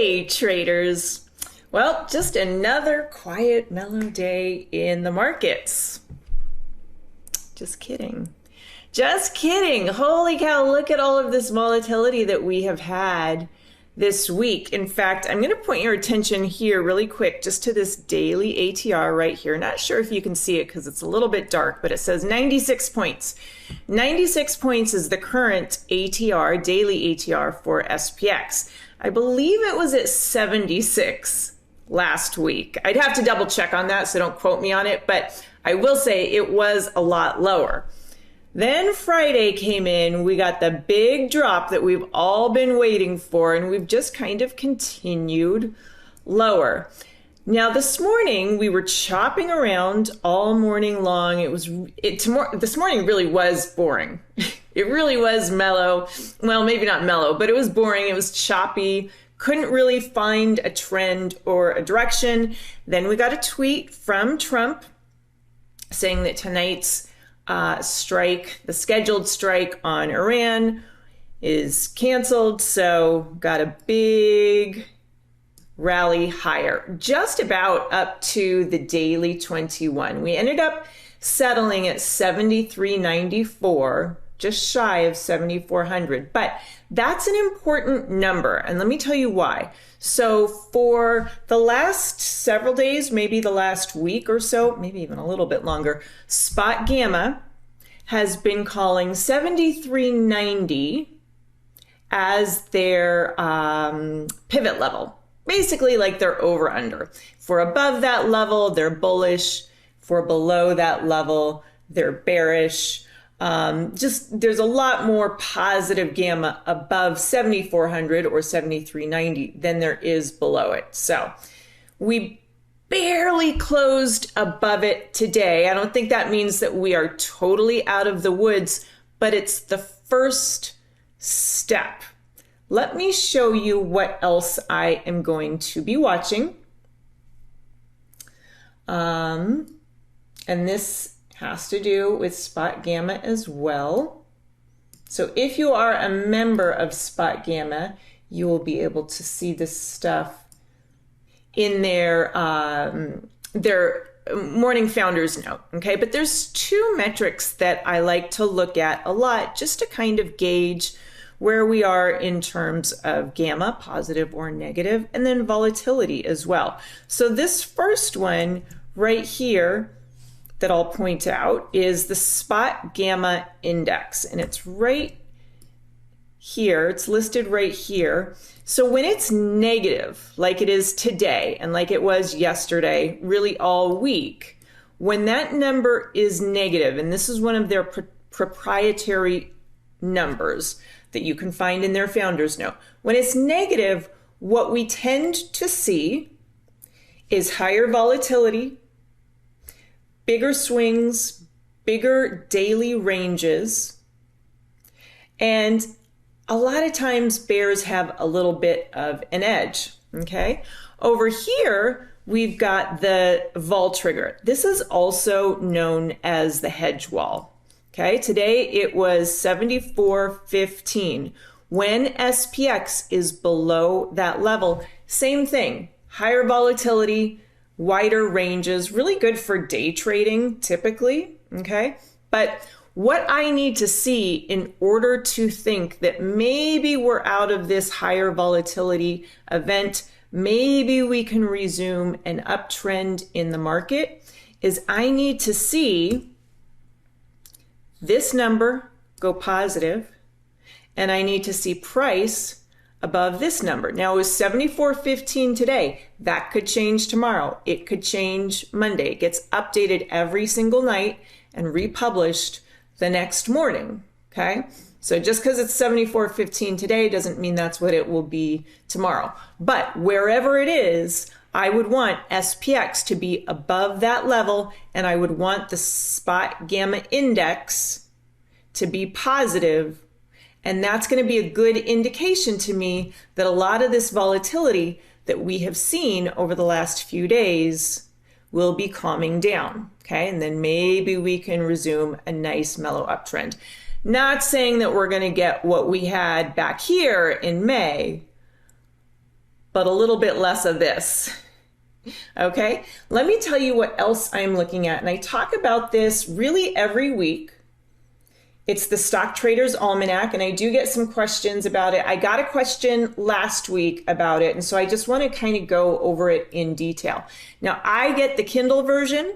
Hey traders! Well, just another quiet, mellow day in the markets. Just kidding. Just kidding. Holy cow, look at all of this volatility that we have had this week. In fact, I'm going to point your attention here really quick just to this daily ATR right here. Not sure if you can see it because it's a little bit dark, but it says 96 points. 96 points is the current ATR, daily ATR for SPX. I believe it was at 76 last week. I'd have to double check on that, so don't quote me on it, but I will say it was a lot lower. Then Friday came in, we got the big drop that we've all been waiting for, and we've just kind of continued lower. Now this morning we were chopping around all morning long. This morning really was boring. It really was mellow. Well, maybe not mellow, but it was boring. It was choppy. Couldn't really find a trend or a direction. Then we got a tweet from Trump saying that tonight's strike, the scheduled strike on Iran, is canceled. So got a big rally higher, just about up to the daily 21. We ended up settling at 73.94, just shy of 7,400. But that's an important number, and let me tell you why. So for the last several days, maybe the last week or so, maybe even a little bit longer, spot gamma has been calling 73.90 as their pivot level. Basically like they're over under. For above that level, they're bullish. For below that level, they're bearish. Just there's a lot more positive gamma above 7,400 or 73.90 than there is below it. So we barely closed above it today. I don't think that means that we are totally out of the woods, but it's the first step. Let me show you what else I am going to be watching. And this has to do with spot gamma as well. So if you are a member of spot gamma, you will be able to see this stuff in their morning founders note. Okay, but there's two metrics that I like to look at a lot just to kind of gauge where we are in terms of gamma, positive or negative, and then volatility as well. So this first one right here that I'll point out is the spot gamma index, and it's right here. It's listed right here. So when it's negative, like it is today and like it was yesterday, really all week, when that number is negative, and this is one of their proprietary numbers that you can find in their founders note. When it's negative, what we tend to see is higher volatility, bigger swings, bigger daily ranges, and a lot of times bears have a little bit of an edge, okay? Over here, we've got the vol trigger. This is also known as the hedge wall. Okay, today it was 74.15. When SPX is below that level, same thing, higher volatility, wider ranges, really good for day trading typically, okay? But what I need to see in order to think that maybe we're out of this higher volatility event, maybe we can resume an uptrend in the market, is I need to see this number go positive, and I need to see price above this number. Now it was 74.15 today. That could change tomorrow. It could change Monday. It gets updated every single night and republished the next morning, okay? So just because it's 74.15 today doesn't mean that's what it will be tomorrow. But wherever it is, I would want SPX to be above that level, and I would want the spot gamma index to be positive, and that's going to be a good indication to me that a lot of this volatility that we have seen over the last few days will be calming down, okay? And then maybe we can resume a nice mellow uptrend. Not saying that we're going to get what we had back here in May, but a little bit less of this. Okay, let me tell you what else I'm looking at. And I talk about this really every week. It's the Stock Traders Almanac, and I do get some questions about it. I got a question last week about it, and so I just want to kind of go over it in detail. Now, I get the Kindle version,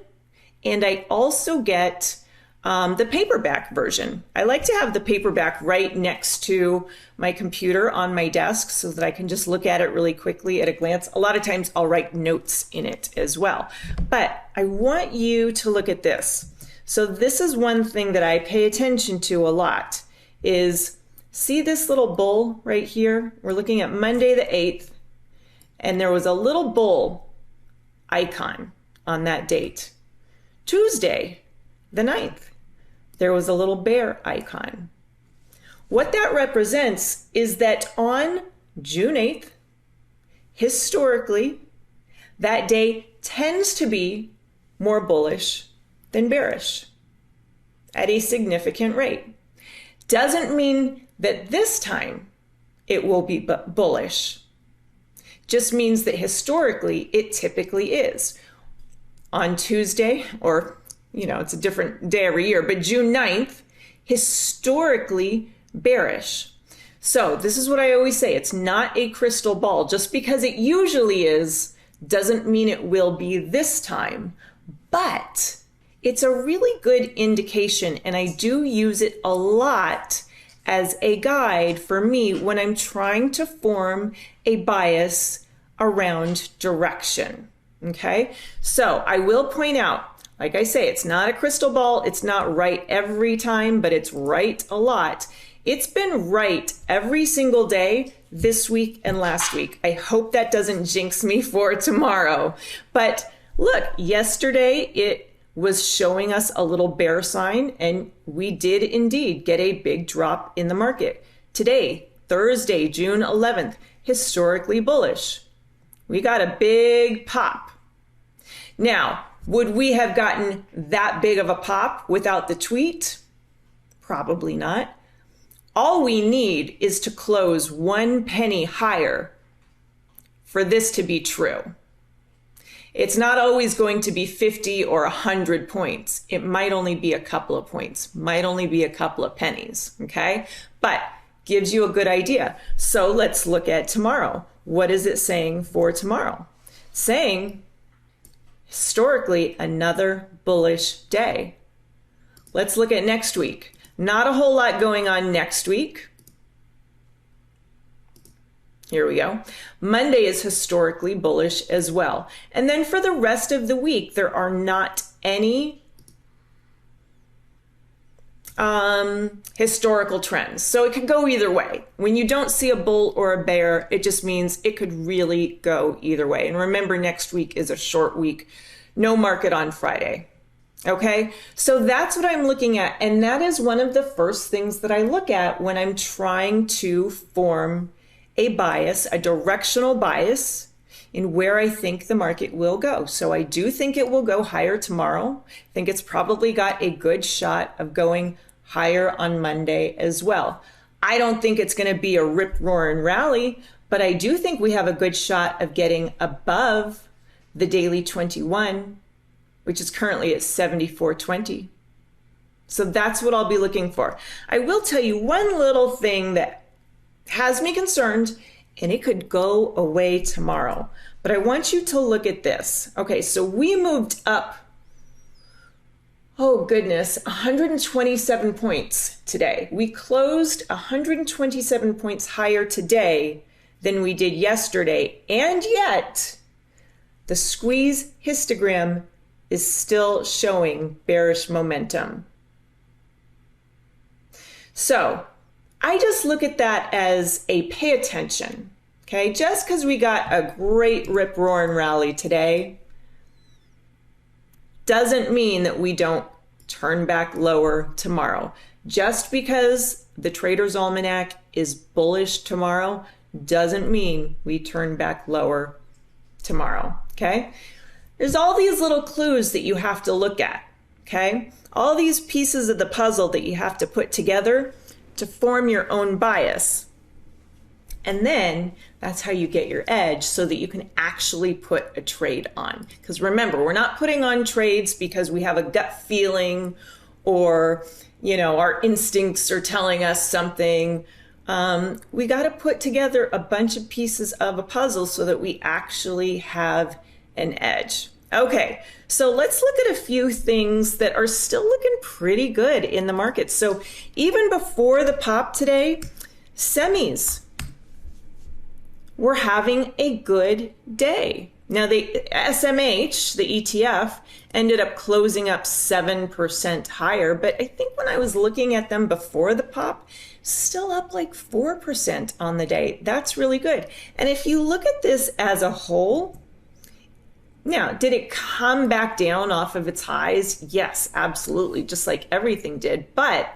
and I also get the paperback version. I like to have the paperback right next to my computer on my desk so that I can just look at it really quickly at a glance. A lot of times I'll write notes in it as well. But I want you to look at this. So this is one thing that I pay attention to a lot is, see this little bull right here? We're looking at Monday the 8th, and there was a little bull icon on that date. Tuesday the 9th, there was a little bear icon. What that represents is that on June 8th, historically, that day tends to be more bullish than bearish at a significant rate. Doesn't mean that this time it will be bullish. Just means that historically it typically is. On Tuesday, or it's a different day every year, but June 9th, historically bearish. So this is what I always say. It's not a crystal ball. Just because it usually is doesn't mean it will be this time. But it's a really good indication, and I do use it a lot as a guide for me when I'm trying to form a bias around direction. Okay, so I will point out, like I say, it's not a crystal ball. It's not right every time, but it's right a lot. It's been right every single day this week and last week. I hope that doesn't jinx me for tomorrow. But look, yesterday it was showing us a little bear sign, and we did indeed get a big drop in the market. Today, Thursday, June 11th, historically bullish. We got a big pop. Now, would we have gotten that big of a pop without the tweet? Probably not. All we need is to close 1 penny higher for this to be true. It's not always going to be 50 or 100 points. It might only be a couple of points, might only be a couple of pennies, okay? But gives you a good idea. So let's look at tomorrow. What is it saying for tomorrow? Saying, historically, another bullish day. Let's look at next week. Not a whole lot going on next week. Here we go. Monday is historically bullish as well. And then for the rest of the week, there are not any historical trends. So it could go either way. When you don't see a bull or a bear, it just means it could really go either way. And remember, next week is a short week. No market on Friday. Okay, so that's what I'm looking at. And that is one of the first things that I look at when I'm trying to form a bias, a directional bias in where I think the market will go. So I do think it will go higher tomorrow. I think it's probably got a good shot of going higher on Monday as well. I don't think it's going to be a rip-roaring rally, but I do think we have a good shot of getting above the daily 21, which is currently at 74.20. So that's what I'll be looking for. I will tell you one little thing that has me concerned, and it could go away tomorrow. But I want you to look at this. Okay, so we moved up, oh goodness, 127 points today. We closed 127 points higher today than we did yesterday. And yet, the squeeze histogram is still showing bearish momentum. So I just look at that as a pay attention, okay? Just because we got a great rip-roaring rally today doesn't mean that we don't turn back lower tomorrow. Just because the Trader's Almanac is bullish tomorrow doesn't mean we turn back lower tomorrow, okay? There's all these little clues that you have to look at, okay? All these pieces of the puzzle that you have to put together to form your own bias. And then that's how you get your edge so that you can actually put a trade on. Because remember, we're not putting on trades because we have a gut feeling or, our instincts are telling us something. We got to put together a bunch of pieces of a puzzle so that we actually have an edge. Okay, so let's look at a few things that are still looking pretty good in the market. So even before the pop today, semis were having a good day. Now the SMH, the ETF, ended up closing up 7% higher, but I think when I was looking at them before the pop, still up like 4% on the day. That's really good. And if you look at this as a whole, now, did it come back down off of its highs? Yes, absolutely, just like everything did, but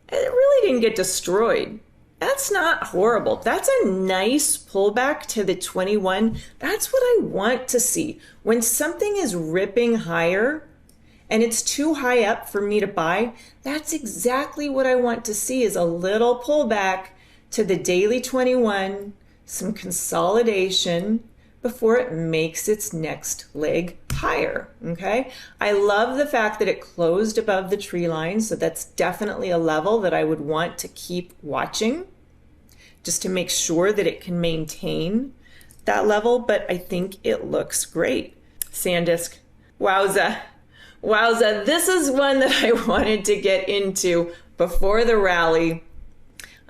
it really didn't get destroyed. That's not horrible. That's a nice pullback to the 21. That's what I want to see. When something is ripping higher and it's too high up for me to buy, that's exactly what I want to see, is a little pullback to the daily 21, some consolidation before it makes its next leg higher, okay? I love the fact that it closed above the tree line, so that's definitely a level that I would want to keep watching just to make sure that it can maintain that level, but I think it looks great. SanDisk, wowza. Wowza, this is one that I wanted to get into before the rally.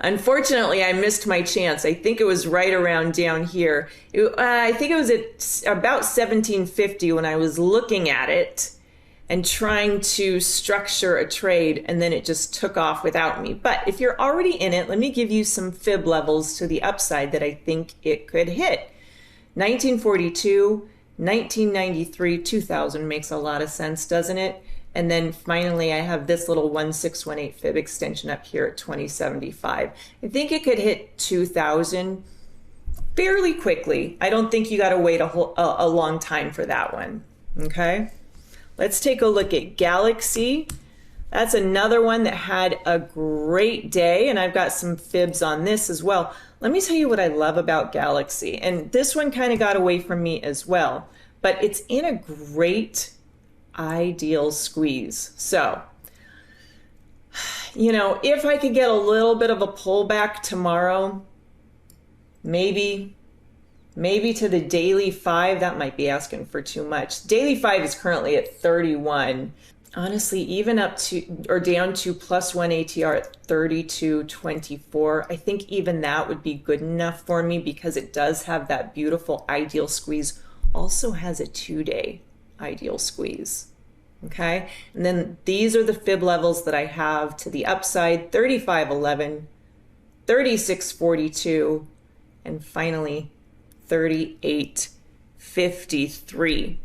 Unfortunately, I missed my chance. I think it was right around down here. I think it was at about 1750 when I was looking at it and trying to structure a trade, and then it just took off without me. But if you're already in it, let me give you some fib levels to the upside that I think it could hit. 1942, 1993, 2000 makes a lot of sense, doesn't it? And then finally, I have this little 1618 fib extension up here at 2075. I think it could hit 2000 fairly quickly. I don't think you got to wait a long time for that one. Okay, let's take a look at Galaxy. That's another one that had a great day, and I've got some fibs on this as well. Let me tell you what I love about Galaxy, and this one kind of got away from me as well, but it's in a great ideal squeeze. So, if I could get a little bit of a pullback tomorrow, maybe to the daily 5, that might be asking for too much. Daily 5 is currently at 31. Honestly, even up to or down to +1 ATR at 32.24, I think even that would be good enough for me because it does have that beautiful ideal squeeze. Also has a 2-day ideal squeeze. Okay, and then these are the fib levels that I have to the upside: 35.11, 36.42, and finally 38.53.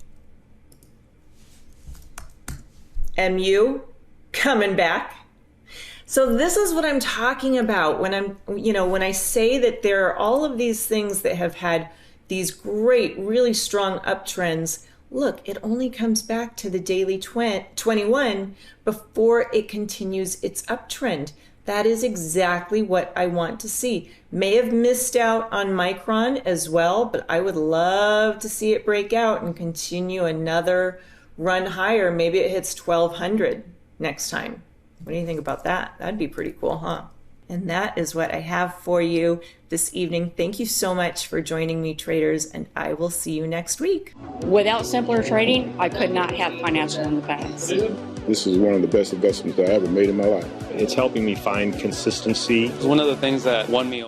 MU coming back. So this is what I'm talking about when when I say that there are all of these things that have had these great, really strong uptrends. Look, it only comes back to the daily 21 before it continues its uptrend. That is exactly what I want to see. May have missed out on Micron as well, but I would love to see it break out and continue another run higher. Maybe it hits 1200 next time. What do you think about that? That'd be pretty cool, huh? And that is what I have for you this evening. Thank you so much for joining me, traders, and I will see you next week. Without simpler trading, I could not have financial independence. This is one of the best investments I ever made in my life. It's helping me find consistency. It's one of the things that won me